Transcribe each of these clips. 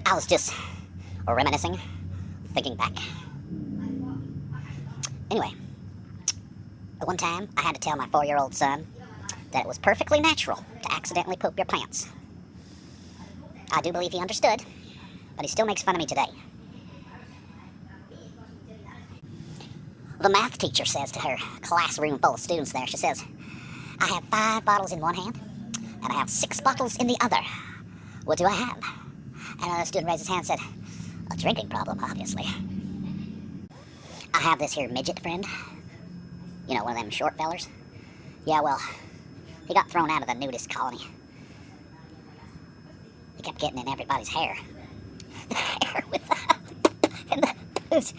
I was just reminiscing, thinking back. Anyway, one time I had to tell my 4-year-old son that it was perfectly natural to accidentally poop your pants. I do believe he understood, but he still makes fun of me today. The math teacher says to her classroom full of students there, she says, I have 5 bottles in one hand, and I have 6 bottles in the other. What do I have? And another student raised his hand and said, a drinking problem, obviously. I have this here midget friend. You know, one of them short fellers. Yeah, well, he got thrown out of the nudist colony. He kept getting in everybody's hair. The hair with the boots.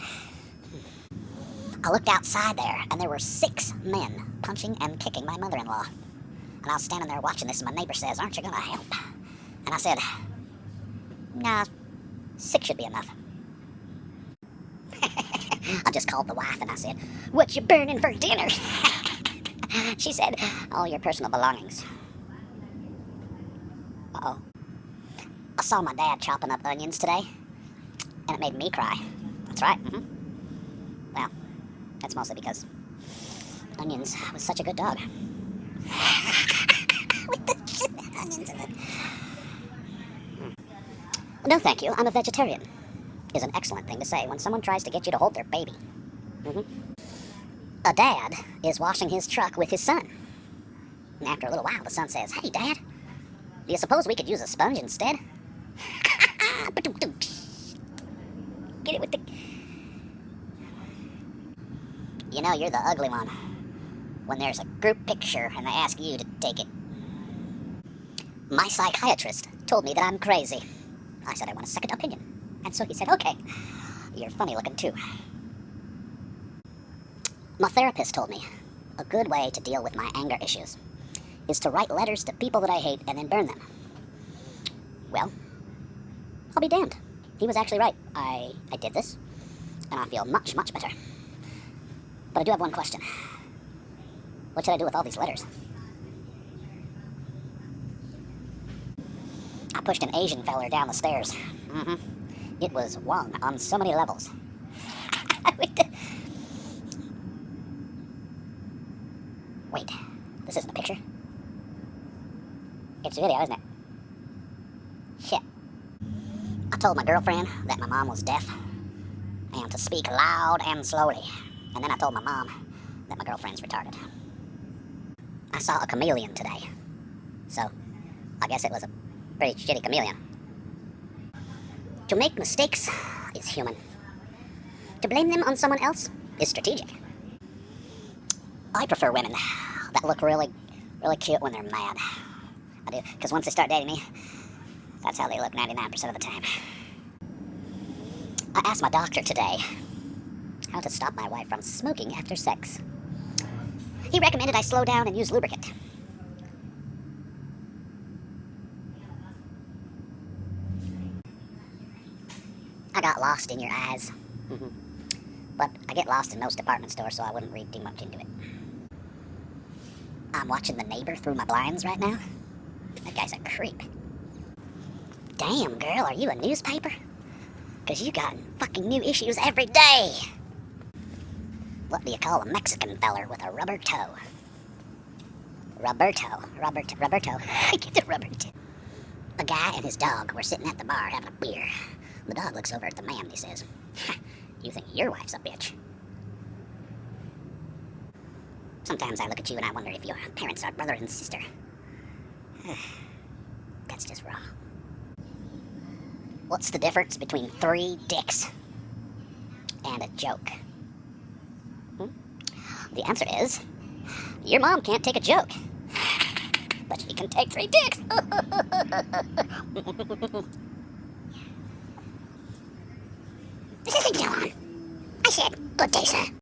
I looked outside there, and there were 6 men punching and kicking my mother-in-law. And I was standing there watching this, and my neighbor says, aren't you going to help? And I said, nah, 6 should be enough. I just called the wife, and I said, what you burning for dinner? She said, all your personal belongings. Uh-oh. I saw my dad chopping up onions today, and it made me cry. That's right. Well, that's mostly because Onions was such a good dog. With the onions in it. Well, no thank you, I'm a vegetarian, is an excellent thing to say when someone tries to get you to hold their baby. A dad is washing his truck with his son. And after a little while, the son says, hey, Dad, do you suppose we could use a sponge instead? Get it with the... You know, you're the ugly one when there's a group picture and they ask you to take it. My psychiatrist told me that I'm crazy. I said I want a second opinion. And so he said, okay, you're funny looking too. My therapist told me a good way to deal with my anger issues is to write letters to people that I hate and then burn them. Well, I'll be damned. He was actually right. I did this, and I feel much, much better. But I do have one question. What should I do with all these letters? I pushed an Asian feller down the stairs. It was one on so many levels. Wait, this isn't a picture. It's a video, isn't it? Shit. I told my girlfriend that my mom was deaf and to speak loud and slowly. And then I told my mom that my girlfriend's retarded. I saw a chameleon today. So, I guess it was a pretty shitty chameleon. To make mistakes is human. To blame them on someone else is strategic. I prefer women that look really, really cute when they're mad. I do, because once they start dating me, that's how they look 99% of the time. I asked my doctor today how to stop my wife from smoking after sex. He recommended I slow down and use lubricant. I got lost in your eyes. But I get lost in most department stores, so I wouldn't read too much into it. I'm watching The Neighbor through my blinds right now. That guy's a creep. Damn, girl, are you a newspaper? Because you got fucking new issues every day. What do you call a Mexican feller with a rubber toe? Roberto. Get the Roberto. A guy and his dog were sitting at the bar having a beer. The dog looks over at the man and he says, you think your wife's a bitch? Sometimes I look at you and I wonder if your parents are brother and sister. That's just wrong. What's the difference between 3 dicks and a joke? The answer is, your mom can't take a joke, but she can take 3 dicks. This isn't John. I said, good day, sir.